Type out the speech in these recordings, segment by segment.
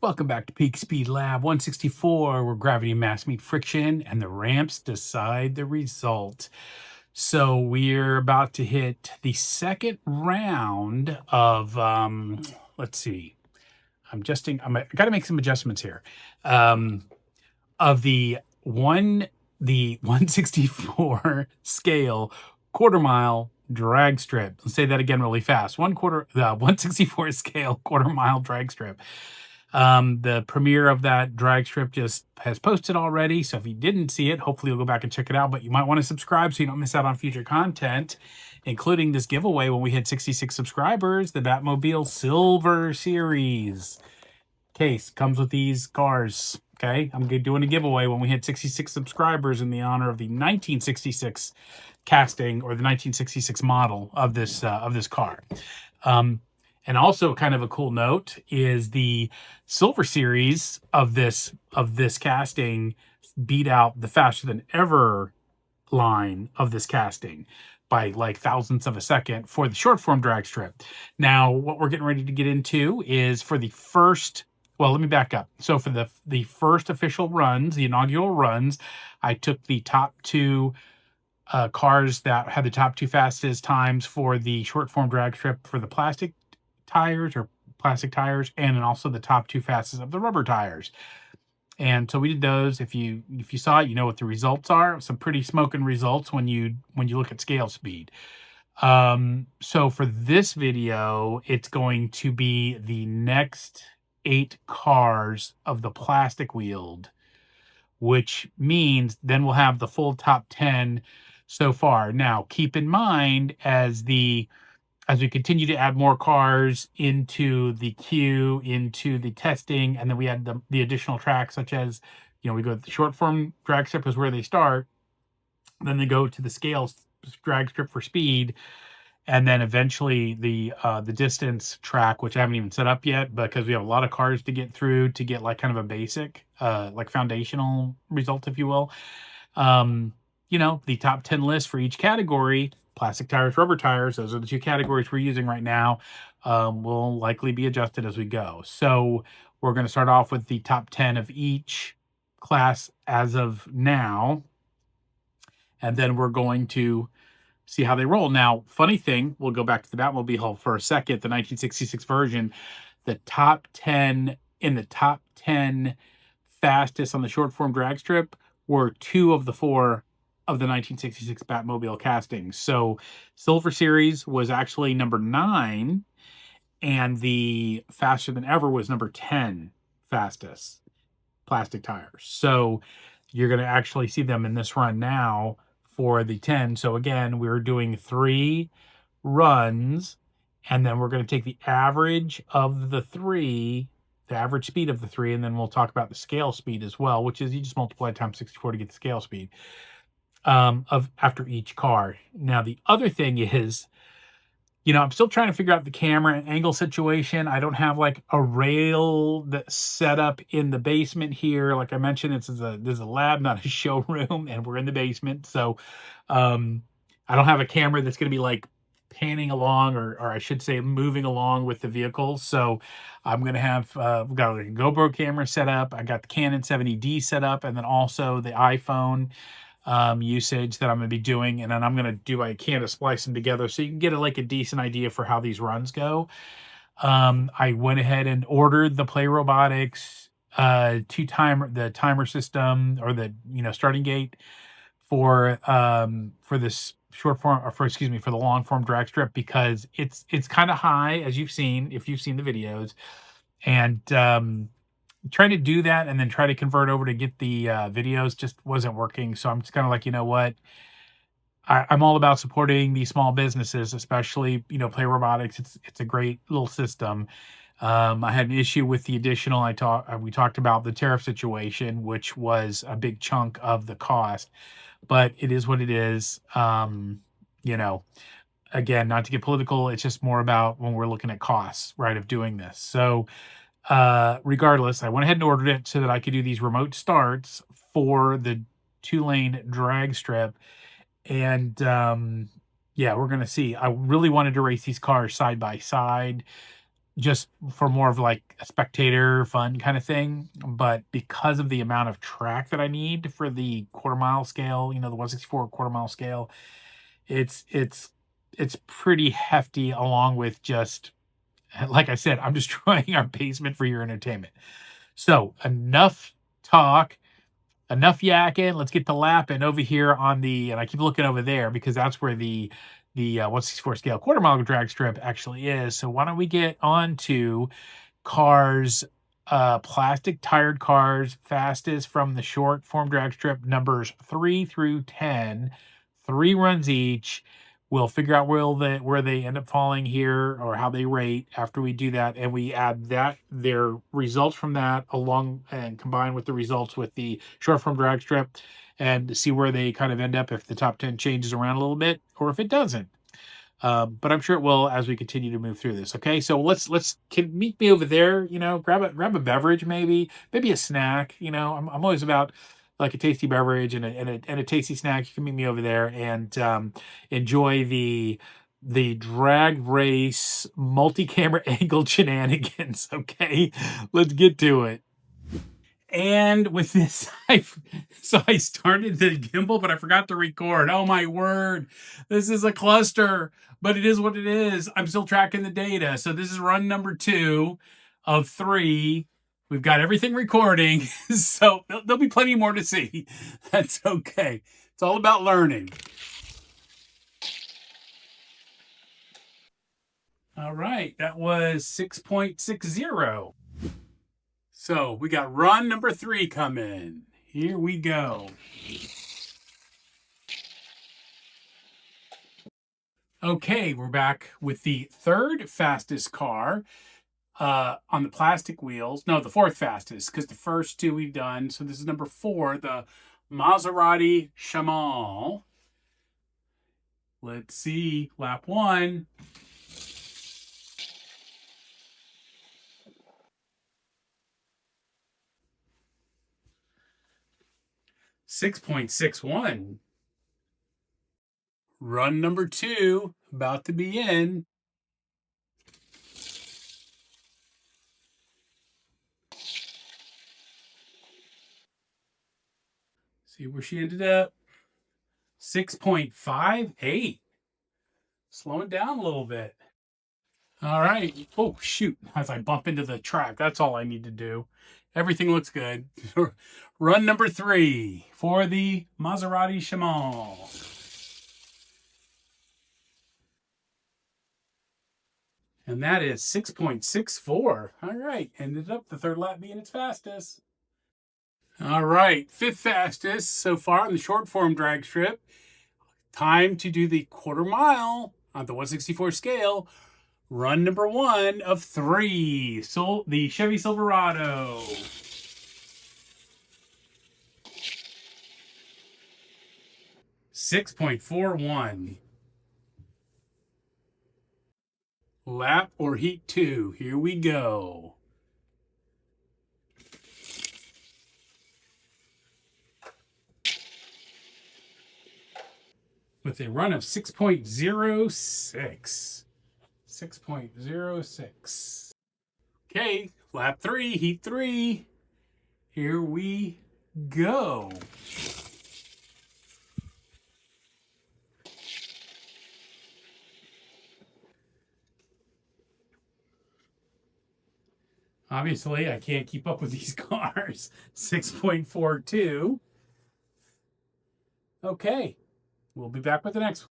Welcome back to Peak Speed Lab 164, where gravity and mass meet friction and the ramps decide the result. So we're about to hit the second round of, let's see, I got to make some adjustments here. Um, of the 164 scale quarter mile drag strip. Let's say that again really fast. 164 scale quarter mile drag strip. The premiere of that drag strip just has posted already. So if you didn't see it, hopefully you'll go back and check it out. But you might want to subscribe so you don't miss out on future content, including this giveaway when we hit 66 subscribers, the Batmobile Silver Series case comes with these cars. Okay, I'm doing a giveaway when we hit 66 subscribers in the honor of the 1966 casting or the 1966 model of this car. And also, kind of a cool note is the Silver Series of this casting beat out the Faster Than Ever line of this casting by like thousandths of a second for the short form drag strip. Now, what we're getting ready to get into is for the first. Well, let me back up. So for the first official runs, the inaugural runs, I took the top two cars that had the top two fastest times for the short form drag strip for the plastic tires, and then also the top two fastest of the rubber tires. And so we did those. If you saw it, you know what the results are. Some pretty smoking results when you look at scale speed. So for this video, it's going to be the next 8 cars of the plastic wheeled, which means then we'll have the full top 10 so far. Now, keep in mind as we continue to add more cars into the queue, into the testing, and then we add the additional tracks, such as, we go to the short form drag strip is where they start. Then they go to the scale drag strip for speed. And then eventually the distance track, which I haven't even set up yet because we have a lot of cars to get through to get like kind of a basic, like foundational result, if you will. The top 10 list for each category, plastic tires, rubber tires, those are the two categories we're using right now, will likely be adjusted as we go. So we're going to start off with the top 10 of each class as of now. And then we're going to see how they roll. Now, funny thing, we'll go back to the Batmobile for a second, the 1966 version. The top 10 fastest on the short form drag strip were 2 of the 4 of the 1966 Batmobile castings. So Silver Series was actually number 9, and the Faster Than Ever was number 10 fastest plastic tires. So you're going to actually see them in this run now for the 10. So again, we're doing 3 runs, and then we're going to take the average of the 3, the average speed of the 3, and then we'll talk about the scale speed as well, which is you just multiply times 64 to get the scale speed of after each car. Now, the other thing is, I'm still trying to figure out the camera angle situation. I don't have like a rail that's set up in the basement here. Like I mentioned, there's a lab, not a showroom, and we're in the basement. So I don't have a camera that's going to be like panning along, or I should say moving along with the vehicles. So I'm going to have, we've got a GoPro camera set up. I got the Canon 70D set up, and then also the iPhone usage that I'm going to be doing, and then I'm going to do I can splice them together so you can get a decent idea for how these runs go. I went ahead and ordered the Play Robotics the timer system, or the starting gate for this short form, or for the long form drag strip, because it's kind of high, as you've seen if you've seen the videos, and trying to do that and then try to convert over to get the videos just wasn't working. So I'm just kind of like, you know what? I'm all about supporting these small businesses, especially, Play Robotics. It's a great little system. I had an issue with the additional, we talked about the tariff situation, which was a big chunk of the cost, but it is what it is. Again, not to get political, it's just more about when we're looking at costs, right, of doing this. So, regardless, I went ahead and ordered it so that I could do these remote starts for the 2-lane drag strip. And yeah, we're going to see. I really wanted to race these cars side by side. just for more of like a spectator fun kind of thing. But because of the amount of track that I need for the quarter mile scale, the 164 quarter mile scale, it's it's it's pretty hefty, along with just like I said, I'm destroying our basement for your entertainment. So enough talk, enough yakking. Let's get to lapping over here on the, and I keep looking over there because that's where the 164 scale quarter mile drag strip actually is. So why don't we get on to cars, plastic tired cars, fastest from the short form drag strip, numbers 3 through 10, 3 runs each. We'll figure out where they end up falling here, or how they rate after we do that, and we add their results from that along and combine with the results with the short form drag strip, and see where they kind of end up, if the top 10 changes around a little bit or if it doesn't. But I'm sure it will as we continue to move through this. Okay, so meet me over there. Grab a beverage, maybe a snack. I'm always about like a tasty beverage and a tasty snack. You can meet me over there and enjoy the drag race multi-camera angle shenanigans. Okay, let's get to it. And with this, I started the gimbal, but I forgot to record. Oh my word. This is a cluster, but it is what it is. I'm still tracking the data. So this is run number 2 of 3. We've got everything recording. So there'll be plenty more to see. That's okay. It's all about learning. All right. That was 6.60. So we got run number 3 coming. Here we go. Okay, we're back with the third fastest car on the plastic wheels. No, the fourth fastest, because the first 2 we've done. So this is number 4, the Maserati Shamal. Let's see, lap 1. 6.61. Run number 2, about to be in. See where she ended up. 6.58. Slowing down a little bit. All right. Oh, shoot. As I bump into the track, that's all I need to do. Everything looks good. Run number 3 for the Maserati Shamal. And that is 6.64. All right. Ended up the third lap being its fastest. All right. 5th fastest so far on the short form drag strip. Time to do the quarter mile on the 164 scale. Run number 1 of 3. So the Chevy Silverado. 6.41. Lap or heat 2. Here we go. With a run of 6.06. 6.06. Okay, lap 3, heat 3. Here we go. Obviously, I can't keep up with these cars. 6.42. Okay, we'll be back with the next one.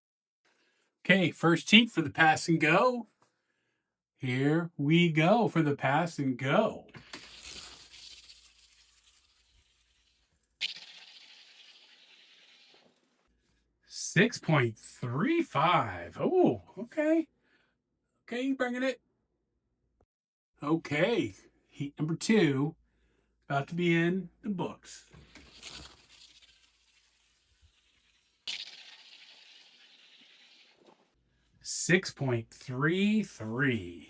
Okay, first heat for the pass and go. Here we go for the pass and go. 6.35. Oh, okay. Okay, bringing it. Okay, heat number 2 about to be in the books. 6.33.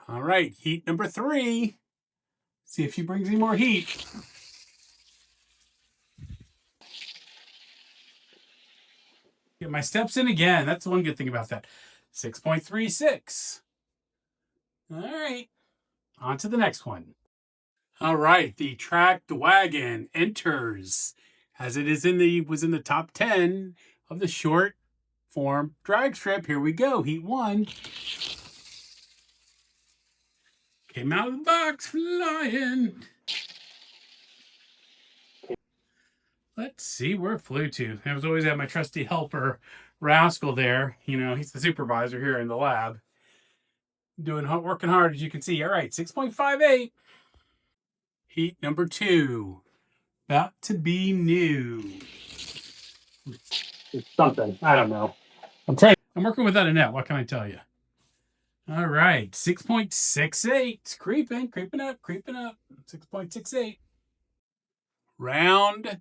All right, heat number 3. See if she brings any more heat. Get my steps in again. That's the one good thing about that. 6.36. All right, on to the next one. All right, the Track Dwagon enters as it is was in the top 10 of the short form drag strip. Here we go. Heat 1. Came out of the box flying. Let's see where it flew to. I was always at my trusty helper, Rascal there. You know, he's the supervisor here in the lab. Working hard, as you can see. All right, 6.58. Heat number 2. About to be new. It's something. I don't know. I'm working without a net. What can I tell you? All right, 6.68. It's creeping up. 6.68. Round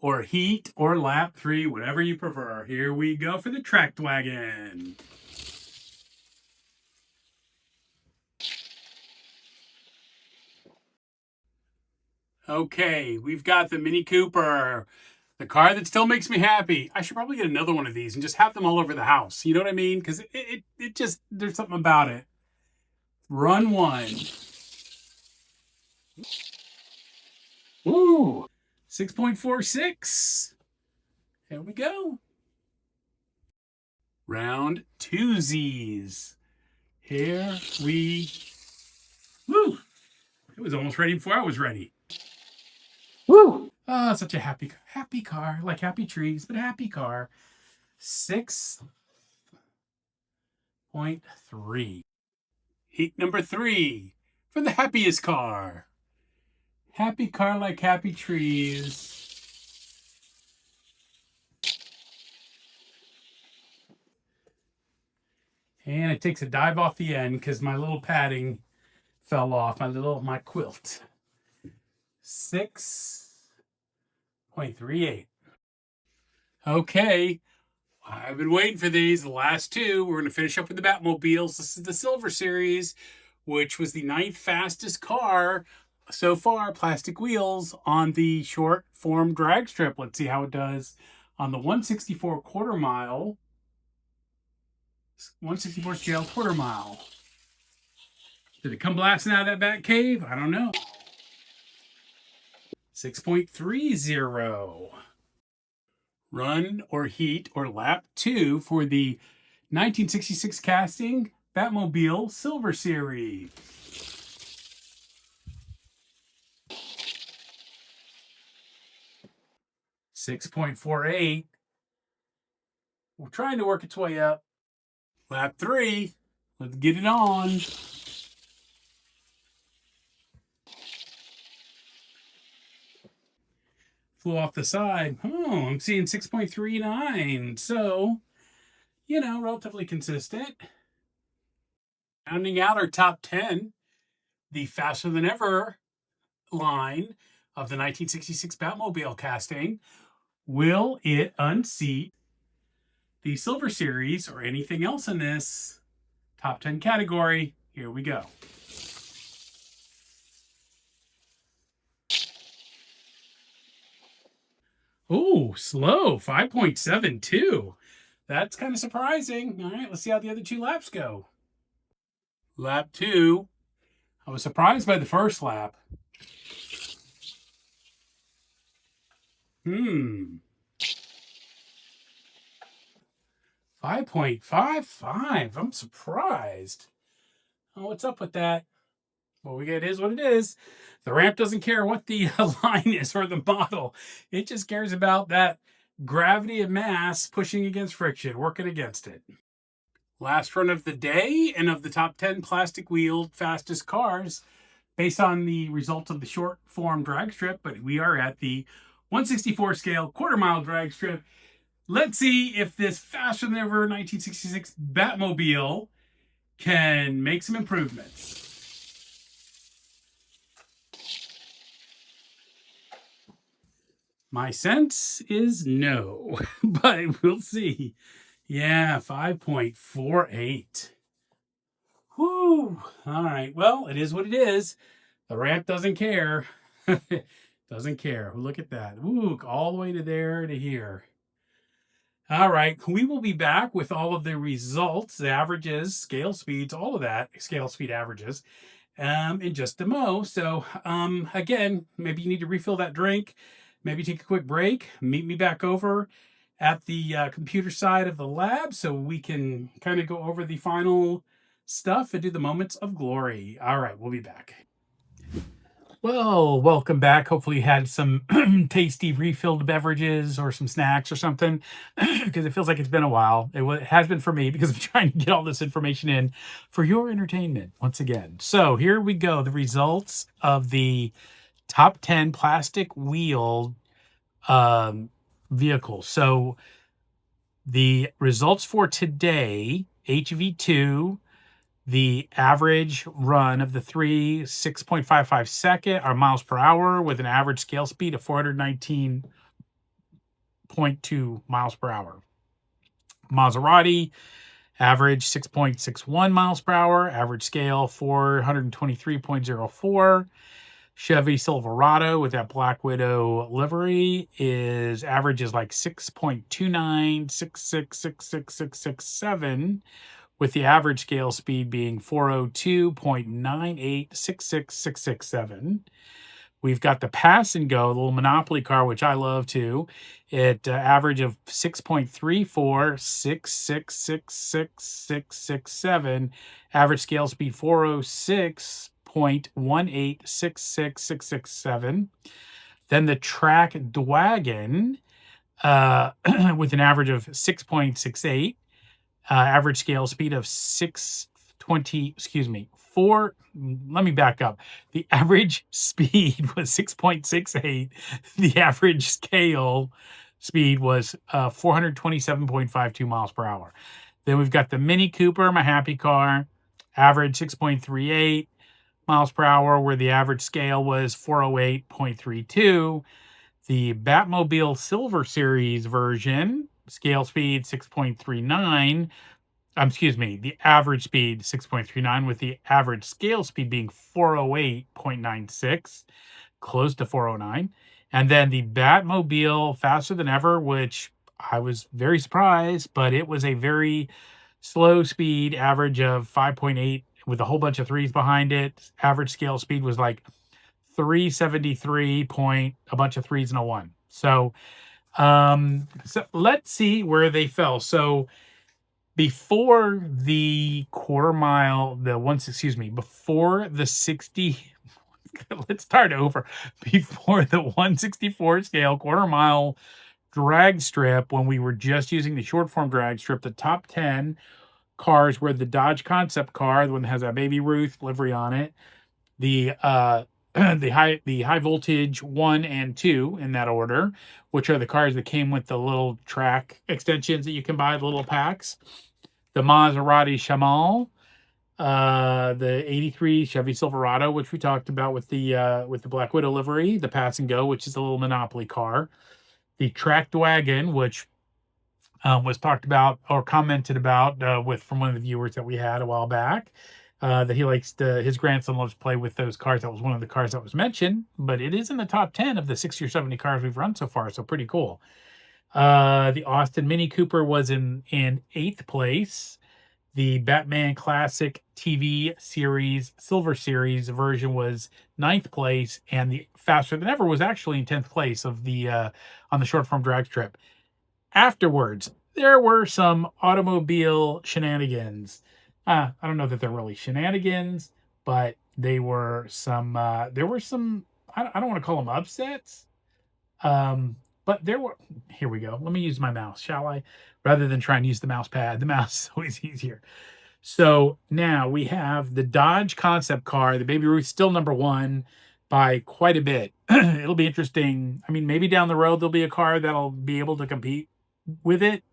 or heat or lap 3, whatever you prefer. Here we go for the Track Dwagon. Okay, we've got the Mini Cooper, the car that still makes me happy. I should probably get another one of these and just have them all over the house. You know what I mean? Because it just, there's something about it. Run 1. Ooh, 6.46. There we go. Round 2Zs. Here we, woo! It was almost ready before I was ready. Woo! Oh, such a happy car, like happy trees, but happy car. 6.3. Heat number 3 for the happiest car. Happy car like happy trees. And it takes a dive off the end because my little padding fell off, my quilt. 6.38. Okay, I've been waiting for these. The last 2. We're going to finish up with the Batmobiles. This is the Silver Series, which was the 9th fastest car so far, plastic wheels, on the short form drag strip. Let's see how it does on the 164 quarter mile. 164 scale quarter mile. Did it come blasting out of that bat cave? I don't know. 6.30. Run or heat or lap 2 for the 1966 casting Batmobile Silver Series. 6.48. We're trying to work its way up. Lap 3. Let's get it on. Flew off the side. Oh, I'm seeing 6.39. So, you know, relatively consistent. Rounding out our top 10, the Faster Than Ever line of the 1966 Batmobile casting. Will it unseat the Silver Series or anything else in this top 10 category? Here we go. Oh, slow, 5.72. That's kind of surprising. All right, let's see how the other 2 laps go. Lap 2. I was surprised by the first lap. 5.55. I'm surprised. Oh, what's up with that? Well, it is what it is. The ramp doesn't care what the line is or the model. It just cares about that gravity of mass pushing against friction, working against it. Last run of the day and of the top 10 plastic wheeled fastest cars based on the results of the short form drag strip, but we are at the 164 scale quarter mile drag strip. Let's see if this faster than ever 1966 Batmobile can make some improvements. My sense is no, but we'll see. Yeah, 5.48. Whew. All right. Well, it is what it is. The ramp doesn't care. Doesn't care. Look at that. Ooh, all the way to there to here. All right, we will be back with all of the results, the averages, scale speeds, all of that, scale speed averages, in just a mo. So, again, maybe you need to refill that drink, maybe take a quick break, meet me back over at the computer side of the lab so we can kind of go over the final stuff and do the moments of glory. All right, we'll be back. Well, welcome back. Hopefully, you had some tasty refilled beverages or some snacks or something, because it feels like it's been a while. It has been for me because I'm trying to get all this information in for your entertainment once again. So here we go. The results of the top 10 plastic wheel um, vehicles. So the results for today: HV2. The average run of the three, 6.55 second or miles per hour with an average scale speed of 419.2 miles per hour. Maserati, average 6.61 miles per hour, average scale 423.04. Chevy Silverado with that Black Widow livery is average is like 6.2966666667, with the average scale speed being 402.9866667. We've got the Pass and Go, the little Monopoly car, which I love too. It average of 6.3466666667. Average scale speed 406.1866667. Then the Track Dwagon with an average of 6.68, average scale speed of 620, excuse me, four. Let me back up. The average speed was 6.68. The average scale speed was 427.52 miles per hour. Then we've got the Mini Cooper, my happy car, average 6.38 miles per hour, where the average scale was 408.32. The Batmobile Silver Series version, scale speed 6.39. Excuse me, the average speed 6.39, with the average scale speed being 408.96, close to 409. And then the Batmobile Faster Than Ever, which I was very surprised, but it was a very slow speed, average of 5.8 with a whole bunch of threes behind it. Average scale speed was like 373 point, a bunch of threes and a one. So let's see where they fell. So before the quarter mile, before the 60, let's start over. Before the 164 scale quarter mile drag strip, when we were just using the short form drag strip, the top 10 cars were the Dodge concept car, the one that has a Baby Ruth livery on it, the the high voltage 1 and 2 in that order, which are the cars that came with the little track extensions that you can buy, the little packs. The Maserati Shamal, the 83 Chevy Silverado, which we talked about with the Black Widow livery, the Pass and Go, which is a little Monopoly car, the Track Dwagon, which was talked about or commented about with from one of the viewers that we had a while back. That he likes his grandson loves to play with those cars. That was one of the cars that was mentioned, but it is in the top 10 of the 60 or 70 cars we've run so far, so pretty cool. The Austin Mini Cooper was in eighth place. The Batman Classic TV series, Silver Series version was ninth place, and the Faster Than Ever was actually in 10th place of the on the short form drag strip. Afterwards, there were some automobile shenanigans. I don't know that they're really shenanigans, but they were some. There were some. I don't want to call them upsets. But there were. Here we go. Let me use my mouse, shall I? Rather than trying to use the mouse pad, the mouse is always easier. So now we have the Dodge concept car. The Baby Ruth still number one by quite a bit. It'll be interesting. I mean, maybe down the road there'll be a car that'll be able to compete with it.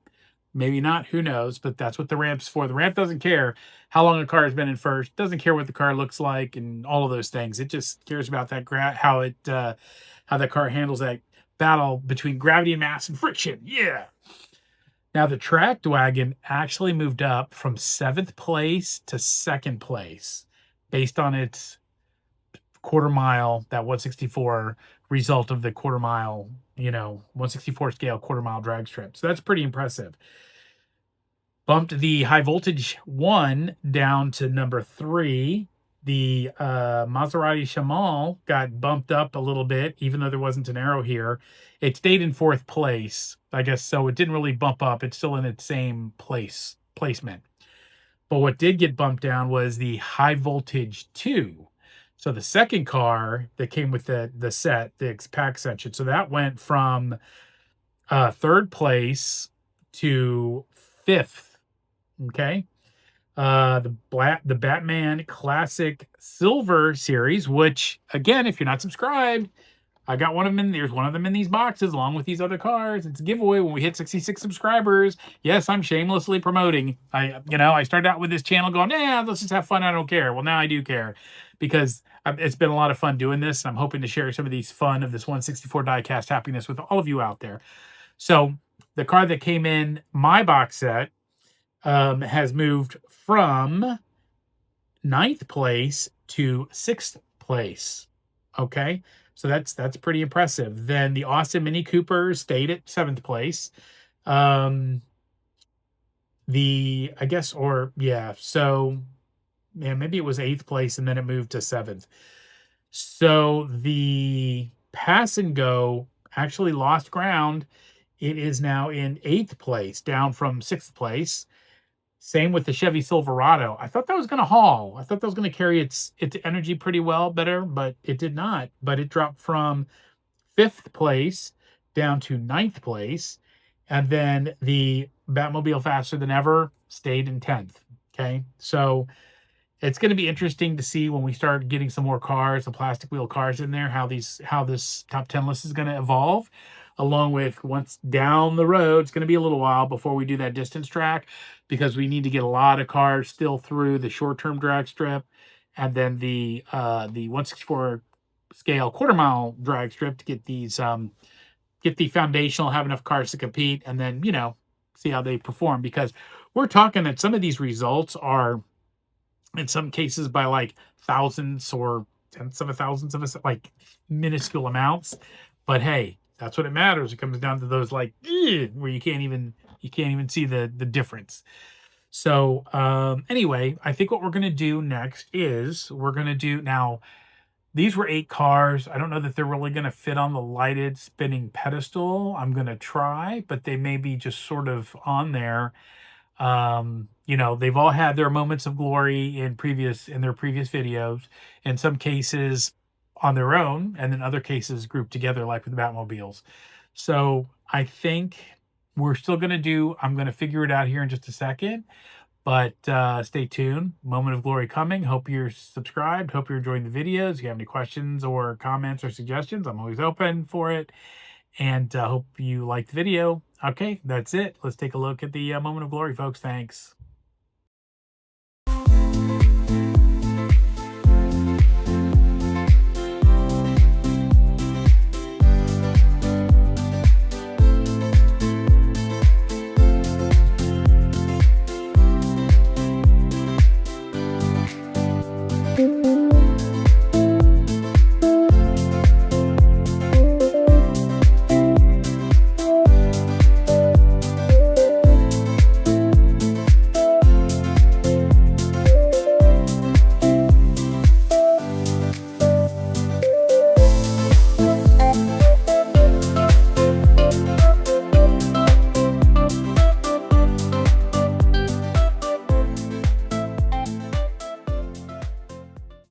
Maybe not. Who knows? But that's what the ramp's for. The ramp doesn't care how long a car has been in first. Doesn't care what the car looks like and all of those things. It just cares about that how that car handles that battle between gravity and mass and friction. Yeah. Now, the Track Dwagon actually moved up from seventh place to second place based on its quarter mile, that 164 result of the quarter mile, 164 scale quarter mile drag strip. So that's pretty impressive. Bumped the high voltage one down to number 3. The Maserati Shamal got bumped up a little bit, even though there wasn't an arrow here. It stayed in 4th place, I guess. So it didn't really bump up. It's still in its same placement. But what did get bumped down was the high voltage 2. So the second car that came with the set, the pack section. So that went from 3rd place to 5th. Okay. The Batman Classic Silver series, which again, if you're not subscribed, I got one of them in. There's one of them in these boxes along with these other cars. It's a giveaway when we hit 66 subscribers. Yes, I'm shamelessly promoting. I started out with this channel going, yeah, let's just have fun. I don't care. Well, now I do care because it's been a lot of fun doing this. I'm hoping to share some of these fun of this 164 diecast happiness with all of you out there. So the car that came in my box set has moved from 9th place to 6th place. Okay, so that's pretty impressive. Then the Austin Mini Cooper stayed at 7th place. So maybe it was 8th place and then it moved to 7th. So the Pass and Go actually lost ground. It is now in 8th place, down from 6th place. Same with the Chevy Silverado. I thought that was going to haul. I thought that was going to carry its energy pretty well better, but it did not. But it dropped from 5th place down to 9th place. And then the Batmobile Faster Than Ever stayed in 10th. Okay. So it's going to be interesting to see when we start getting some more cars, the plastic wheel cars in there, how this top 10 list is going to evolve. Along with once down the road, it's going to be a little while before we do that distance track because we need to get a lot of cars still through the short-term drag strip and then the 164 scale quarter mile drag strip to get these get the foundational, have enough cars to compete, and then see how they perform, because we're talking that some of these results are in some cases by like thousandths or tenths of a thousandths of a, like minuscule amounts. But hey, that's what it matters. It comes down to those where you can't even see the difference. So anyway, I think what we're going to do next is we're going to do now. These were 8 cars. I don't know that they're really going to fit on the lighted spinning pedestal. I'm going to try, but they may be just sort of on there. They've all had their moments of glory in their previous videos. In some cases on their own, and then other cases grouped together, like with the Batmobiles. So I think we're still going to I'm going to figure it out here in just a second, but stay tuned. Moment of glory coming. Hope you're subscribed. Hope you're enjoying the videos. If you have any questions or comments or suggestions, I'm always open for it. And hope you liked the video. Okay, that's it. Let's take a look at the moment of glory, folks. Thanks. Thank you.